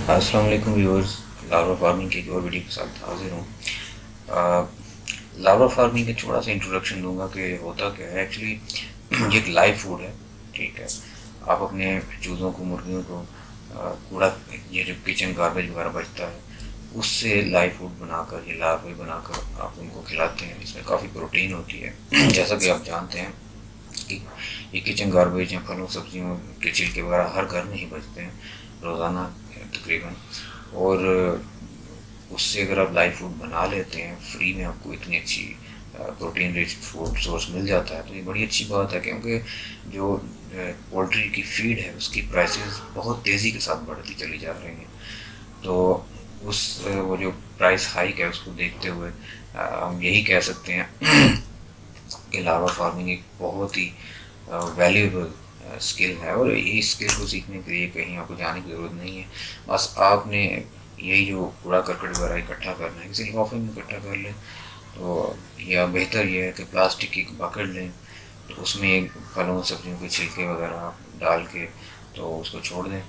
अस्सलाम वालेकुम viewers. Larva farming की एक और वीडियो के साथ हाजिर हूँ। लार्वा फार्मिंग का थोड़ा सा इंट्रोडक्शन दूंगा कि होता क्या है एक्चुअली। ये एक लाइव फूड है, ठीक है। आप अपने चूज़ों को, मुर्गियों को कूड़ा, ये जो किचन गार्बेज वगैरह बचता है उससे लाइव फूड बनाकर, ये लार्वे बनाकर आप उनको खिलाते हैं। इसमें काफ़ी प्रोटीन होती है। जैसा कि आप जानते हैं कि ये किचन गार्बेज या फलों सब्जियों के छिलके वगैरह हर घर में ही बचते हैं रोज़ाना तकरीबन। और उससे अगर आप लाइव फूड बना लेते हैं फ्री में, आपको इतनी अच्छी प्रोटीन रिच फूड सोर्स मिल जाता है, तो ये बड़ी अच्छी बात है। क्योंकि जो पोल्ट्री की फीड है उसकी प्राइसेस बहुत तेज़ी के साथ बढ़ती चली जा रही हैं। तो उस वो जो प्राइस हाइक है उसको देखते हुए हम यही कह सकते हैं कि लार्वा फार्मिंग एक बहुत ही वैल्यूएबल स्किल है। और ये स्किल को सीखने के लिए कहीं आपको जाने की ज़रूरत नहीं है। बस आपने यही जो कूड़ा करकट वगैरह इकट्ठा करना है किसी लिफाफे में इकट्ठा कर लें, तो या बेहतर यह है कि प्लास्टिक की बकेट लें, तो उसमें फलों सब्जियों के छिलके वगैरह डाल के तो उसको छोड़ दें।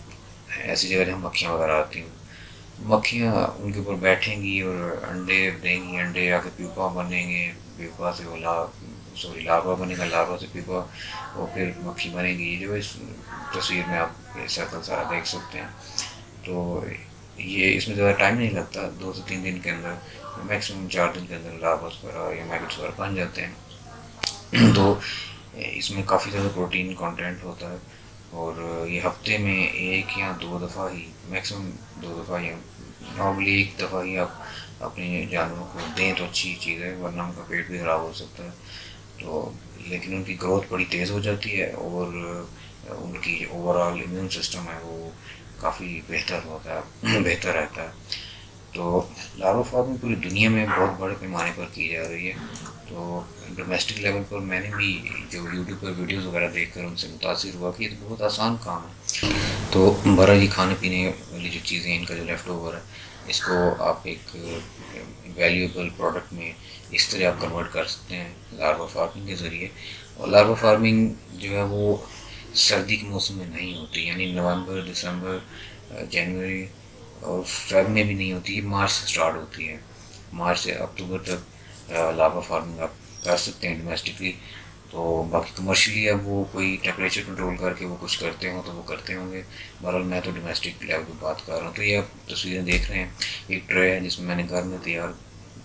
ऐसी जगह जहाँ मक्खियाँ वगैरह आती हैं, मक्खियाँ उनके ऊपर बैठेंगी और अंडे देंगी, अंडे आके प्यूपा बनेंगे, प्यूपा से वो लार्वा बनेगा, लार्वा से प्यूपा, और फिर मक्खी बनेगी। जो इस तस्वीर में आप ये सर्कल सारा देख सकते हैं। तो ये इसमें ज़्यादा टाइम नहीं लगता, 2 से 3 दिन के अंदर, मैक्सिमम 4 दिन के अंदर लार्वास वगैरह या मैगट्स वगैरह बन जाते हैं। तो इसमें काफ़ी ज़्यादा प्रोटीन कंटेंट होता है। और ये हफ्ते में 1 या 2 दफ़ा ही, मैक्सिमम 2 दफ़ा, या नॉर्मली 1 दफ़ा ही आप अपने जानवरों को दें तो अच्छी चीज़ है, वरना उनका पेट भी ख़राब हो सकता है। तो लेकिन उनकी ग्रोथ बड़ी तेज़ हो जाती है और उनकी ओवरऑल इम्यून सिस्टम है वो काफ़ी बेहतर होता है, बेहतर रहता है। तो लार्वा फार्मिंग पूरी दुनिया में बहुत बड़े पैमाने पर की जा रही है। तो डोमेस्टिक लेवल पर मैंने भी जो यूट्यूब पर वीडियोस वगैरह देखकर उनसे मुतासिर हुआ कि ये तो बहुत आसान काम है। तो बहरहाल ये खाने पीने वाली जो चीज़ें, इनका जो लेफ़्ट ओवर है, इसको आप एक वैल्यूएबल प्रोडक्ट में इस तरह आप कन्वर्ट कर सकते हैं लार्वा फार्मिंग के ज़रिए। और लार्वा फार्मिंग जो है वो सर्दी के मौसम में नहीं होती, यानी नवंबर, दिसंबर, जनवरी और फेब में भी नहीं होती, मार्च से स्टार्ट होती है। मार्च से अक्टूबर तक लार्वा फार्मिंग आप कर सकते हैं डोमेस्टिकली। तो बाकी कमर्शियली अब वो कोई टेम्परेचर कंट्रोल करके वो कुछ करते हों तो वो करते होंगे। बहरहाल मैं तो डोमेस्टिक लेवल की बात कर रहा हूँ। तो ये आप तस्वीरें देख रहे हैं, एक ट्रे है जिसमें मैंने घर में तैयार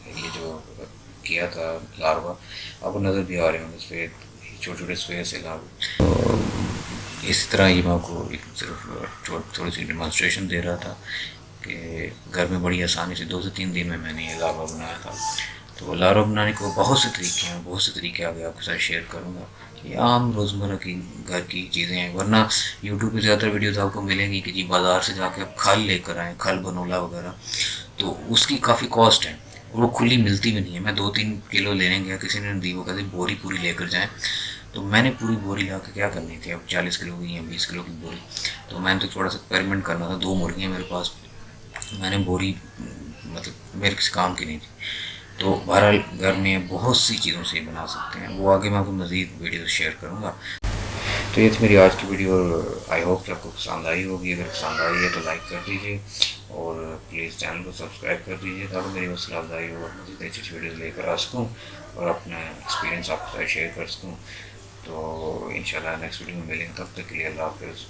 ये जो किया था लार्वा, आपको नज़र भी आ रहे होंगे इस पर छोटे छोटे स्फेयर से लार्वा। तो इस तरह ये मैं आपको एक सिर्फ थोड़ी सी डिमॉन्स्ट्रेशन दे रहा था कि घर में बड़ी आसानी से 2 से 3 दिन में मैंने ये लार्वा बनाया था। तो लार्वा बनाने को बहुत से तरीके हैं, बहुत से तरीके आगे आपके साथ शेयर करूँगा। ये आम रोज़मर्रा की घर की चीज़ें हैं, वरना यूट्यूब पे ज़्यादातर वीडियोस आपको मिलेंगी कि जी बाज़ार से जाके आप खल लेकर आएँ, खल बनोला वगैरह, तो उसकी काफ़ी कॉस्ट है और वो खुली मिलती भी नहीं है। मैं 2-3 किलो लेने गया, किसी ने दी, वो कहते बोरी पूरी लेकर जाएँ। तो मैंने पूरी बोरी ला के क्या करनी थी, अब 40 किलो की या 20 किलो की बोरी। तो मैंने तो थोड़ा सा एक्सपेरिमेंट करना था, 2 मुर्गियाँ मेरे पास, मैंने बोरी मतलब मेरे किसी काम की नहीं थी। तो बहरहाल घर में बहुत सी चीज़ों से बना सकते हैं, वो आगे मैं आपको मज़ीद वीडियो शेयर करूँगा। तो ये थी मेरी आज की वीडियो। आई होप कि आपको पसंद आई होगी। अगर पसंद आई है तो लाइक कर दीजिए और प्लीज़ चैनल को सब्सक्राइब कर दीजिए ताकि मेरी हौसला अफजाई हो और मज़ीद अच्छी अच्छी वीडियोज़ लेकर आ सकूँ और अपना एक्सपीरियंस आपके साथ शेयर कर सकूँ। तो इंशाल्लाह नेक्स्ट वीडियो में मिलेंगे, तब तक के लिए अल्लाह हाफ़िज़।